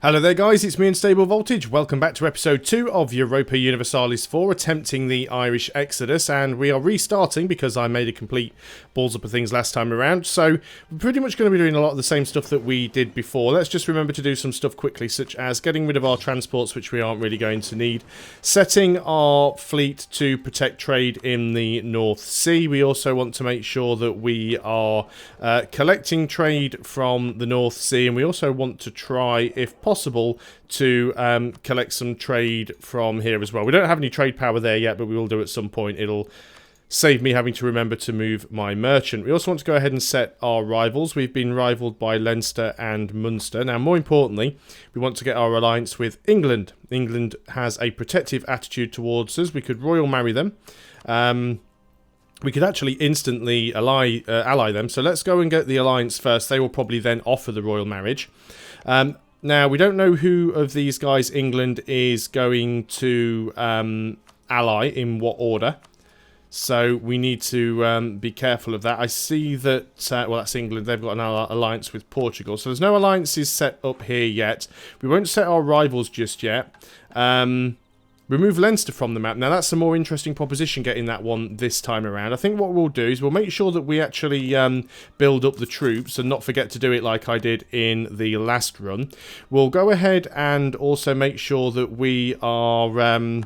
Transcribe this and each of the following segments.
Hello there guys, it's me Unstable Voltage. Welcome back to episode 2 of Europa Universalis IV, attempting the Irish Exodus, and we are restarting because I made a complete balls up of things last time around, so we're pretty much going to be doing a lot of the same stuff that we did before. Let's just remember to do some stuff quickly, such as getting rid of our transports, which we aren't really going to need, setting our fleet to protect trade in the North Sea. We also want to make sure that we are collecting trade from the North Sea, and we also want to try, if possible, to collect some trade from here as well. We don't have any trade power there yet, but we will do at some point. It'll save me having to remember to move my merchant. We also want to go ahead and set our rivals. We've been rivaled by Leinster and Munster. Now, more importantly, we want to get our alliance with England. England has a protective attitude towards us. We could royal marry them. We could actually instantly ally them. So let's go and get the alliance first. They will probably then offer the royal marriage. Now, we don't know who of these guys England is going to ally, in what order. So we need to be careful of that. I see that, well, that's England. They've got an alliance with Portugal. So there's no alliances set up here yet. We won't set our rivals just yet. Remove Leinster from the map. Now, that's a more interesting proposition, getting that one this time around. I think what we'll do is we'll make sure that we actually build up the troops and not forget to do it like I did in the last run. We'll go ahead and also make sure that we are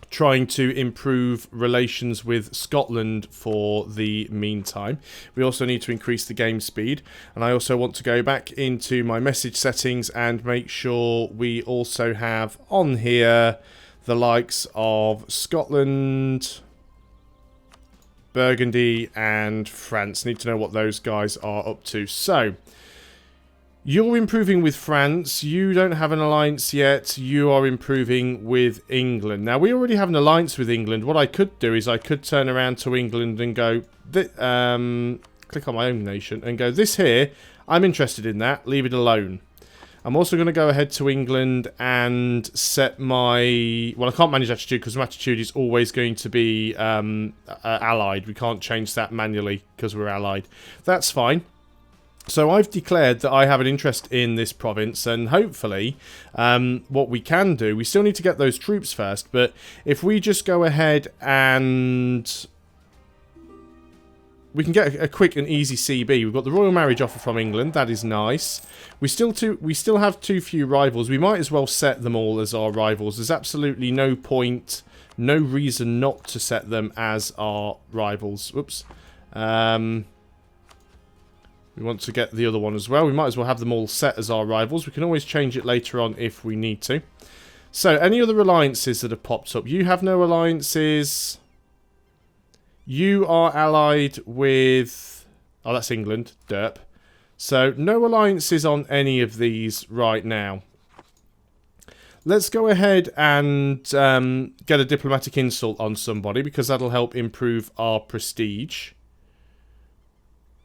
trying to improve relations with Scotland for the meantime. We also need to increase the game speed, and I also want to go back into my message settings and make sure we also have on here the likes of Scotland, Burgundy, and France. Need to know what those guys are up to. So, you're improving with France. You don't have an alliance yet. You are improving with England. Now, we already have an alliance with England. What I could do is I could turn around to England and go, click on my own nation and go, this here, I'm interested in that. Leave it alone. I'm also going to go ahead to England and set my... Well, I can't manage attitude because my attitude is always going to be allied. We can't change that manually because we're allied. That's fine. So I've declared that I have an interest in this province, and hopefully what we can do... We still need to get those troops first, but if we just go ahead and... We can get a quick and easy CB. We've got the royal marriage offer from England. That is nice. We still have too few rivals. We might as well set them all as our rivals. There's absolutely no point, no reason not to set them as our rivals. Whoops. We want to get the other one as well. We might as well have them all set as our rivals. We can always change it later on if we need to. So, any other alliances that have popped up? You have no alliances. You are allied with... Oh, that's England. Derp. So, no alliances on any of these right now. Let's go ahead and get a diplomatic insult on somebody, because that'll help improve our prestige.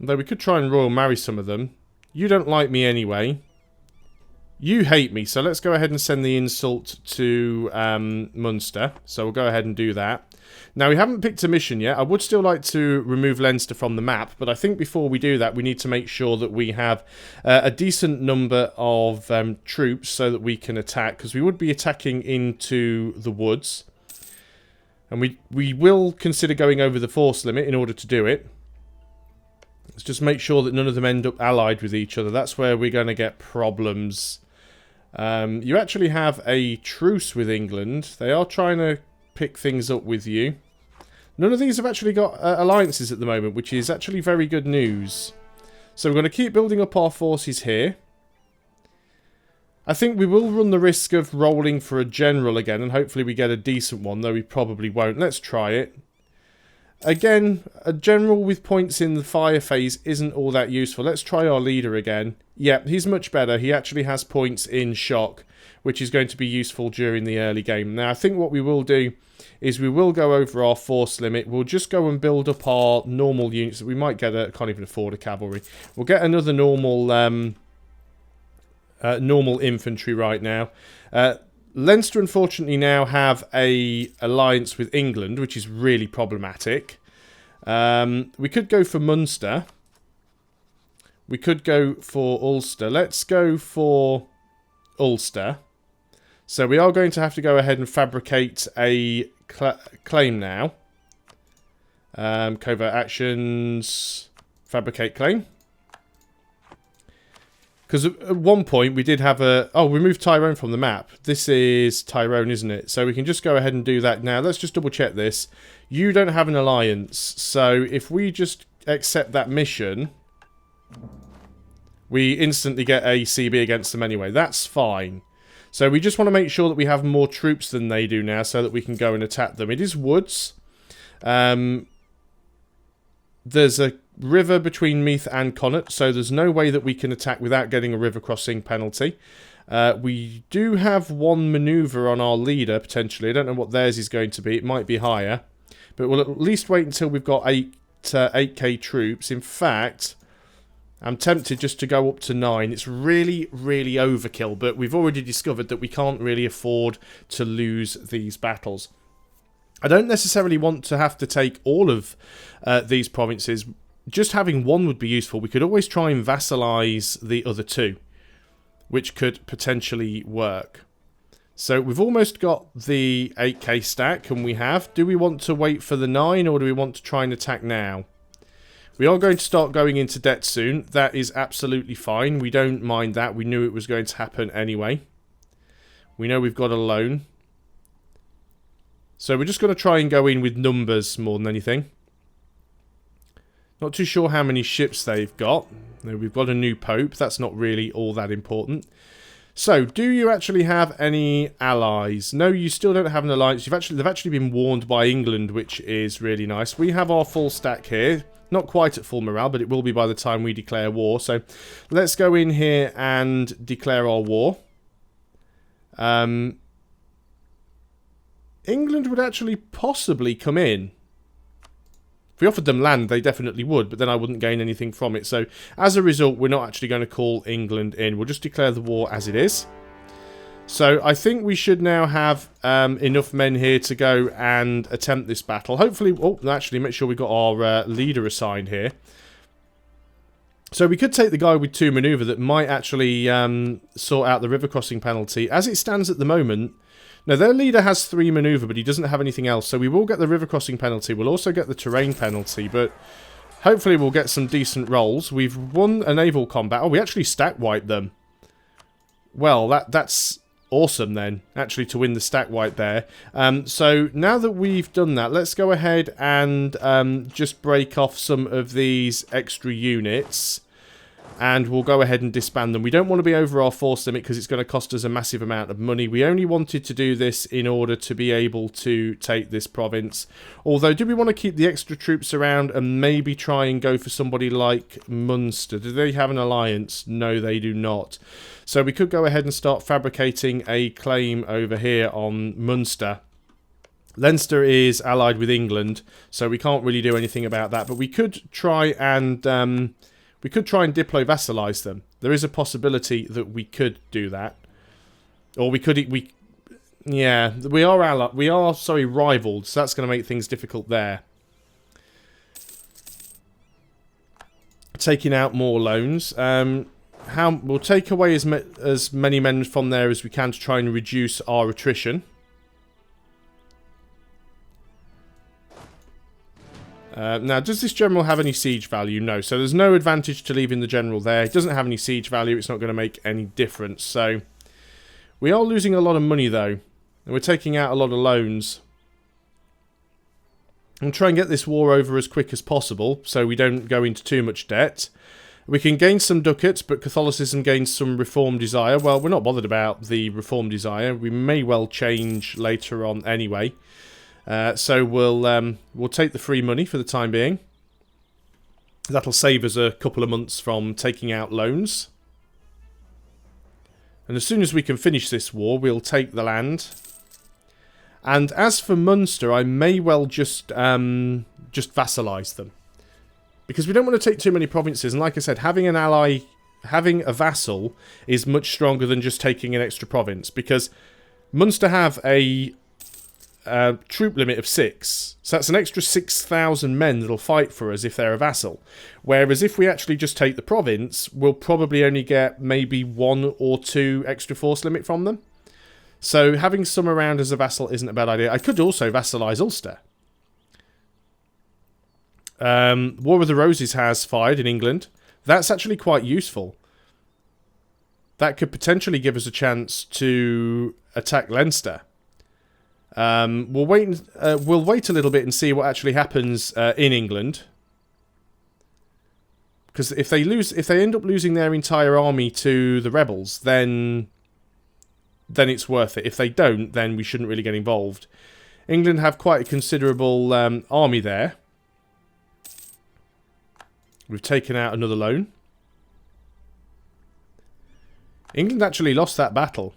Though we could try and royal marry some of them. You don't like me anyway. You hate me, so let's go ahead and send the insult to Munster. So we'll go ahead and do that. Now, we haven't picked a mission yet. I would still like to remove Leinster from the map, but I think before we do that, we need to make sure that we have a decent number of troops so that we can attack, because we would be attacking into the woods. And we will consider going over the force limit in order to do it. Let's just make sure that none of them end up allied with each other. That's where we're going to get problems. You actually have a truce with England. They are trying to pick things up with you. None of these have actually got alliances at the moment, which is actually very good news. So we're going to keep building up our forces here. I think we will run the risk of rolling for a general again, and hopefully we get a decent one, though we probably won't. Let's try it. Again, a general with points in the fire phase isn't all that useful. Let's try our leader again. Yeah, he's much better. He actually has points in shock, which is going to be useful during the early game. Now, I think what we will do is we will go over our force limit. We'll just go and build up our normal units. We might get a... Can't even afford a cavalry. We'll get another normal normal infantry right now. Leinster, unfortunately, now have a alliance with England, which is really problematic. We could go for Munster. We could go for Ulster. Let's go for Ulster. So we are going to have to go ahead and fabricate a claim now. Covert actions, fabricate claim. Because at one point we did have a... Oh, we moved Tyrone from the map. This is Tyrone, isn't it? So we can just go ahead and do that now. Let's just double check this. You don't have an alliance. So if we just accept that mission, we instantly get a CB against them anyway. That's fine. So we just want to make sure that we have more troops than they do now so that we can go and attack them. It is woods. There's a river between Meath and Connaught, so there's no way that we can attack without getting a river crossing penalty. We do have one manoeuvre on our leader, potentially. I don't know what theirs is going to be. It might be higher. But we'll at least wait until we've got 8k troops. In fact, I'm tempted just to go up to 9. It's really, really overkill, but we've already discovered that we can't really afford to lose these battles. I don't necessarily want to have to take all of these provinces. Just having one would be useful. We could always try and vassalize the other two, which could potentially work. So we've almost got the 8k stack, and we have. Do we want to wait for the 9, or do we want to try and attack now? We are going to start going into debt soon. That is absolutely fine. We don't mind that. We knew it was going to happen anyway. We know we've got a loan. So we're just going to try and go in with numbers more than anything. Not too sure how many ships they've got. We've got a new pope. That's not really all that important. So, do you actually have any allies? No, you still don't have an alliance. They've actually been warned by England, which is really nice. We have our full stack here. Not quite at full morale, but it will be by the time we declare war. So, let's go in here and declare our war. England would actually possibly come in. If we offered them land, they definitely would, but then I wouldn't gain anything from it. So, as a result, we're not actually going to call England in. We'll just declare the war as it is. So, I think we should now have enough men here to go and attempt this battle. Hopefully, oh, actually, make sure we got our leader assigned here. So, we could take the guy with 2 maneuver that might actually sort out the river crossing penalty. As it stands at the moment... Now, their leader has 3 maneuver, but he doesn't have anything else. So we will get the river crossing penalty. We'll also get the terrain penalty, but hopefully we'll get some decent rolls. We've won a naval combat. Oh, we actually stack wiped them. Well, that's awesome then, actually, to win the stack wipe there. So now that we've done that, let's go ahead and just break off some of these extra units. And we'll go ahead and disband them. We don't want to be over our force limit because it's going to cost us a massive amount of money. We only wanted to do this in order to be able to take this province. Although, do we want to keep the extra troops around and maybe try and go for somebody like Munster? Do they have an alliance? No, they do not. So we could go ahead and start fabricating a claim over here on Munster. Leinster is allied with England, so we can't really do anything about that. But we could try and... we could try and diplo-vassalize them. There is a possibility that we could do that. Or we could... yeah, we are rivaled, so that's going to make things difficult there. Taking out more loans. We'll take away as many men from there as we can to try and reduce our attrition. Now, does this general have any siege value? No. So there's no advantage to leaving the general there. It doesn't have any siege value. It's not going to make any difference. So we are losing a lot of money, though. And we're taking out a lot of loans. And try and get this war over as quick as possible so we don't go into too much debt. We can gain some ducats, but Catholicism gains some reform desire. Well, we're not bothered about the reform desire. We may well change later on anyway. So we'll take the free money for the time being. That'll save us a couple of months from taking out loans. And as soon as we can finish this war, we'll take the land. And as for Munster, I may well just vassalize them. Because we don't want to take too many provinces. And like I said, having an ally, having a vassal is much stronger than just taking an extra province. Because Munster have a troop limit of 6. So that's an extra 6,000 men that'll fight for us if they're a vassal. Whereas if we actually just take the province, we'll probably only get maybe 1 or 2 extra force limit from them. So having some around as a vassal isn't a bad idea. I could also vassalize Ulster. War of the Roses has fired in England. That's actually quite useful. That could potentially give us a chance to attack Leinster. We'll wait a little bit and see what actually happens in England. Because if they end up losing their entire army to the rebels, then it's worth it. If they don't, then we shouldn't really get involved. England have quite a considerable army there. We've taken out another loan. England actually lost that battle.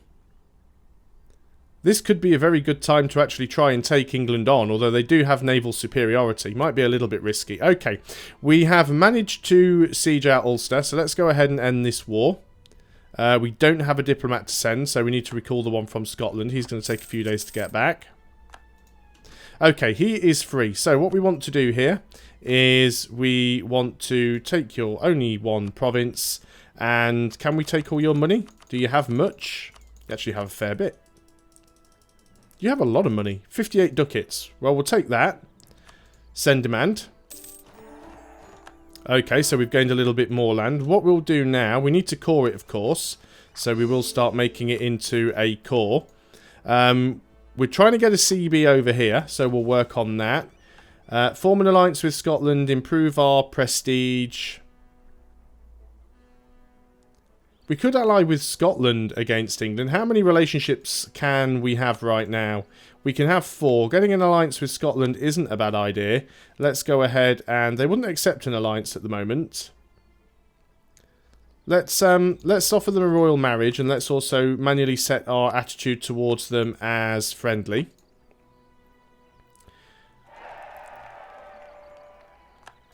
This could be a very good time to actually try and take England on, although they do have naval superiority. Might be a little bit risky. Okay, we have managed to siege out Ulster, so let's go ahead and end this war. We don't have a diplomat to send, so we need to recall the one from Scotland. He's going to take a few days to get back. Okay, he is free. So what we want to do here is we want to take your only one province. And can we take all your money? Do you have much? You actually have a fair bit. You have a lot of money. 58 ducats. Well, we'll take that. Send demand. Okay, so we've gained a little bit more land. What we'll do now, we need to core it, of course. So we will start making it into a core. We're trying to get a CB over here, so we'll work on that. Form an alliance with Scotland, improve our prestige. We could ally with Scotland against England. How many relationships can we have right now? We can have 4. Getting an alliance with Scotland isn't a bad idea. Let's go ahead and they wouldn't accept an alliance at the moment. Let's offer them a royal marriage, and let's also manually set our attitude towards them as friendly.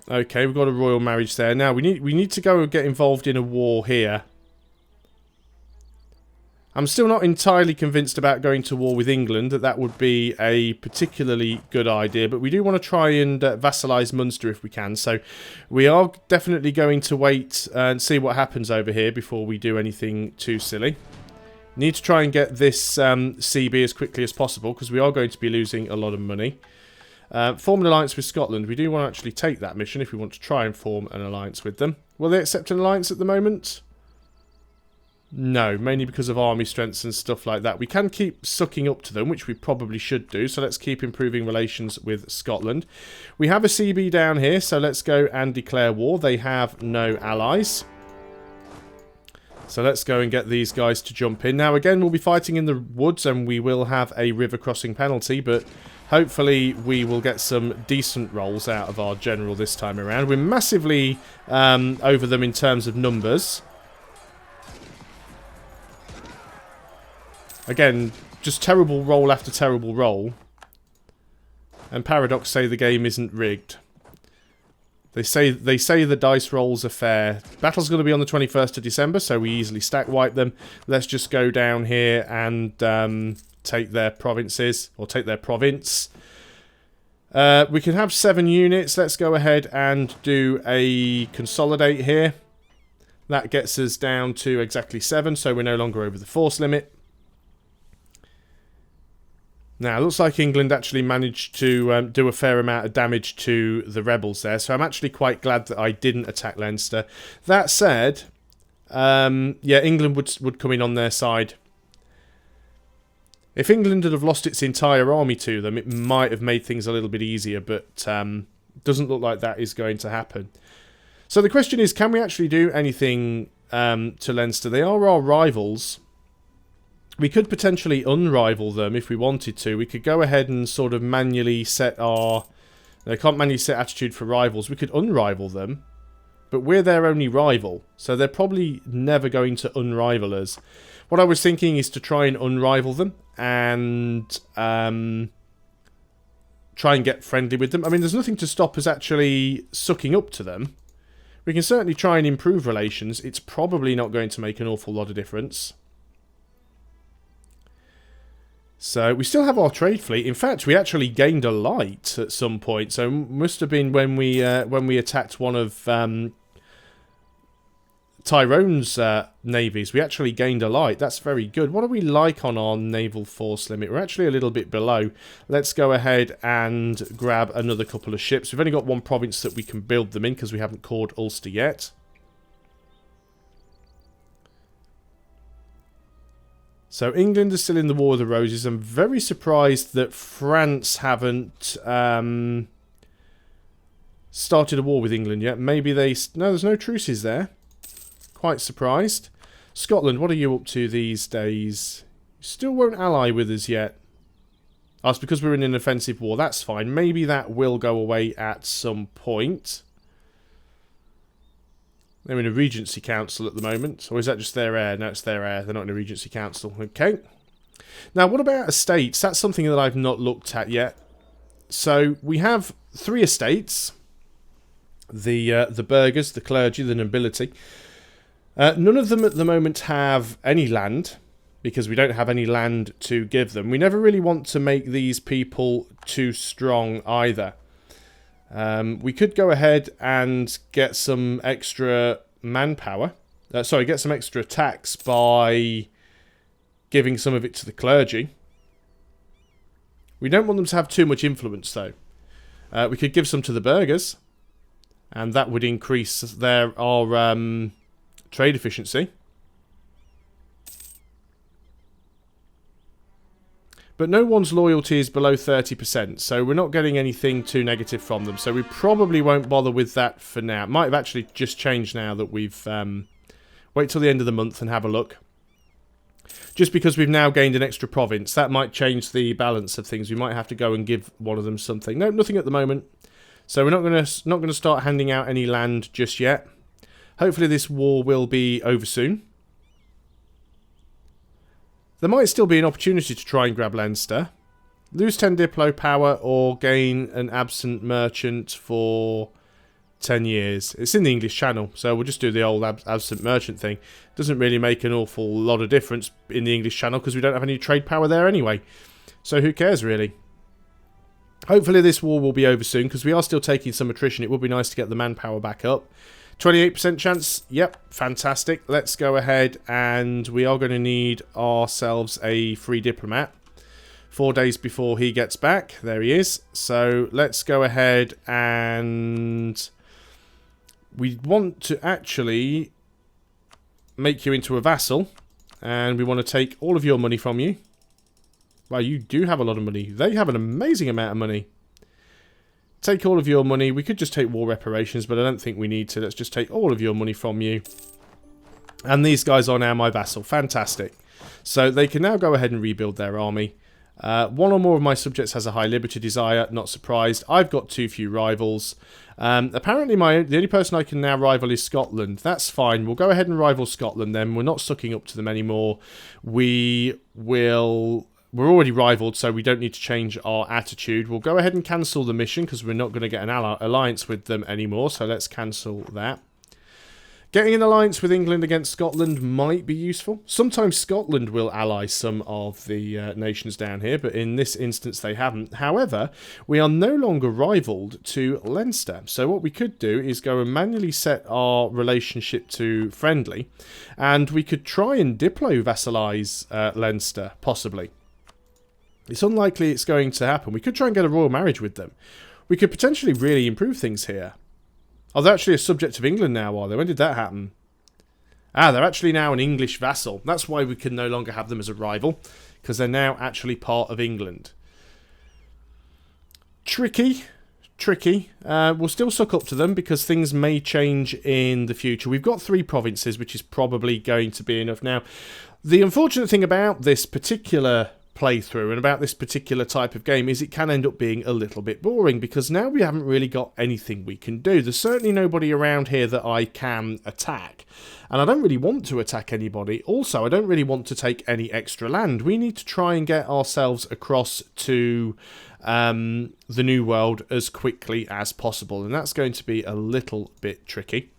Okay, we've got a royal marriage there. Now we need to go and get involved in a war here. I'm still not entirely convinced about going to war with England, that would be a particularly good idea, but we do want to try and vassalize Munster if we can, so we are definitely going to wait and see what happens over here before we do anything too silly. Need to try and get this CB as quickly as possible, because we are going to be losing a lot of money. Form an alliance with Scotland. We do want to actually take that mission if we want to try and form an alliance with them. Will they accept an alliance at the moment? No, mainly because of army strengths and stuff like that. We can keep sucking up to them, which we probably should do, so let's keep improving relations with Scotland. We have a CB down here, so let's go and declare war. They have no allies. So let's go and get these guys to jump in. Now, again, we'll be fighting in the woods, and we will have a river crossing penalty, but hopefully we will get some decent rolls out of our general this time around. We're massively over them in terms of numbers. Again, just terrible roll after terrible roll. And Paradox say the game isn't rigged. They say the dice rolls are fair. Battle's going to be on the 21st of December, so we easily stack wipe them. Let's just go down here and take their provinces, or take their province. We can have 7 units. Let's go ahead and do a consolidate here. That gets us down to exactly 7, so we're no longer over the force limit. Now, it looks like England actually managed to do a fair amount of damage to the rebels there, so I'm actually quite glad that I didn't attack Leinster. That said, yeah, England would come in on their side. If England had have lost its entire army to them, it might have made things a little bit easier, but doesn't look like that is going to happen. So the question is, can we actually do anything to Leinster? They are our rivals. We could potentially unrival them if we wanted to. We could go ahead and sort of manually set our... They can't manually set attitude for rivals. We could unrival them, but we're their only rival, so they're probably never going to unrival us. What I was thinking is to try and unrival them and try and get friendly with them. I mean, there's nothing to stop us actually sucking up to them. We can certainly try and improve relations. It's probably not going to make an awful lot of difference. So we still have our trade fleet. In fact, we actually gained a light at some point. So it must have been when we attacked one of Tyrone's navies. We actually gained a light. That's very good. What are we like on our naval force limit? We're actually a little bit below. Let's go ahead and grab another couple of ships. We've only got one province that we can build them in because we haven't called Ulster yet. So England is still in the War of the Roses. I'm very surprised that France haven't started a war with England yet. Maybe they... No, there's no truces there. Quite surprised. Scotland, what are you up to these days? You still won't ally with us yet. Oh, it's because we're in an offensive war. That's fine. Maybe that will go away at some point. They're in a Regency Council at the moment. Or is that just their heir? No, it's their heir. They're not in a Regency Council. Okay. Now, what about estates? That's something that I've not looked at yet. So, we have 3 estates. The burghers, the clergy, the nobility. None of them at the moment have any land. Because we don't have any land to give them. We never really want to make these people too strong either. We could go ahead and get some extra manpower. Sorry, get some extra tax by giving some of it to the clergy. We don't want them to have too much influence, though. We could give some to the burghers. And that would increase our trade efficiency. But no one's loyalty is below 30%, so we're not getting anything too negative from them. So we probably won't bother with that for now. It might have actually just changed now that we've... wait till the end of the month and have a look. Just because we've now gained an extra province, that might change the balance of things. We might have to go and give one of them something. No, nothing at the moment. So we're not going to start handing out any land just yet. Hopefully this war will be over soon. There might still be an opportunity to try and grab Leinster. Lose 10 Diplo power or gain an absent merchant for 10 years. It's in the English Channel, so we'll just do the old absent merchant thing. Doesn't really make an awful lot of difference in the English Channel because we don't have any trade power there anyway. So who cares, really? Hopefully this war will be over soon because we are still taking some attrition. It would be nice to get the manpower back up. 28% chance. Yep, fantastic. Let's go ahead and we are going to need ourselves a free diplomat 4 days before he gets back. There he is. So let's go ahead and we want to actually make you into a vassal and we want to take all of your money from you. Well, you do have a lot of money. They have an amazing amount of money. Take all of your money. We could just take war reparations, but I don't think we need to. Let's just take all of your money from you. And these guys are now my vassal. Fantastic. So they can now go ahead and rebuild their army. One or more of my subjects has a high liberty desire. Not surprised. I've got too few rivals. Apparently the only person I can now rival is Scotland. That's fine. We'll go ahead and rival Scotland then. We're not sucking up to them anymore. We're already rivaled, so we don't need to change our attitude. We'll go ahead and cancel the mission because we're not going to get an alliance with them anymore. So let's cancel that. Getting an alliance with England against Scotland might be useful. Sometimes Scotland will ally some of the nations down here, but in this instance they haven't. However, we are no longer rivaled to Leinster. So what we could do is go and manually set our relationship to friendly, and we could try and diplo-vassalize Leinster, possibly. It's unlikely it's going to happen. We could try and get a royal marriage with them. We could potentially really improve things here. Oh, they're actually a subject of England now, are they? When did that happen? Ah, they're actually now an English vassal. That's why we can no longer have them as a rival, because they're now actually part of England. Tricky. We'll still suck up to them because things may change in the future. We've got 3 provinces, which is probably going to be enough. Now, the unfortunate thing about this particular playthrough and about this particular type of game is it can end up being a little bit boring because now we haven't really got anything we can do. There's certainly nobody around here that I can attack, and I don't really want to attack anybody. Also, I don't really want to take any extra land. We need to try and get ourselves across to the New World as quickly as possible, and that's going to be a little bit tricky.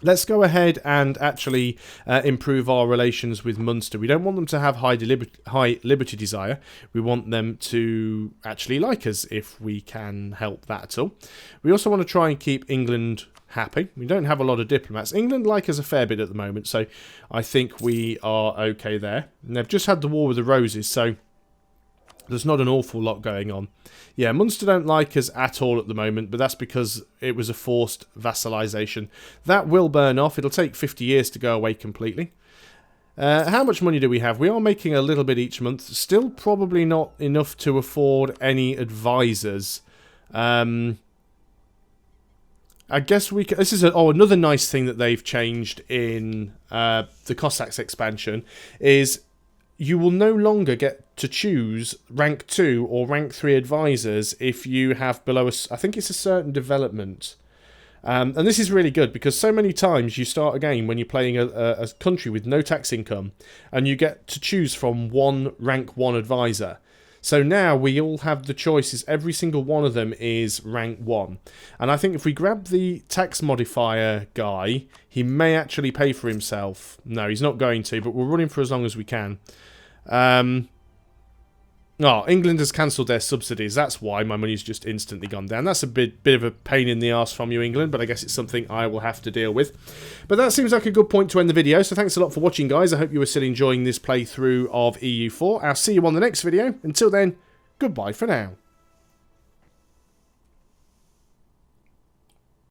Let's go ahead and actually improve our relations with Munster. We don't want them to have high liberty desire. We want them to actually like us if we can help that at all. We also want to try and keep England happy. We don't have a lot of diplomats. England like us a fair bit at the moment, so I think we are okay there. And they've just had the War with the Roses, so there's not an awful lot going on. Yeah, Munster don't like us at all at the moment, but that's because it was a forced vassalization. That will burn off. It'll take 50 years to go away completely. How much money do we have? We are making a little bit each month. Still probably not enough to afford any advisors. I guess we can, this is another nice thing that they've changed in the Cossacks expansion is you will no longer get to choose rank 2 or rank 3 advisors if you have below I think it's a certain development. And this is really good because so many times you start a game when you're playing a country with no tax income and you get to choose from one rank 1 advisor. So now we all have the choices. Every single one of them is rank 1. And I think if we grab the tax modifier guy, he may actually pay for himself. No, he's not going to, but we'll run him for as long as we can. England has cancelled their subsidies. That's why my money's just instantly gone down. That's a bit of a pain in the arse from you, England, but I guess it's something I will have to deal with. But that seems like a good point to end the video, so thanks a lot for watching, guys. I hope you were still enjoying this playthrough of EU4. I'll see you on the next video. Until then, goodbye for now.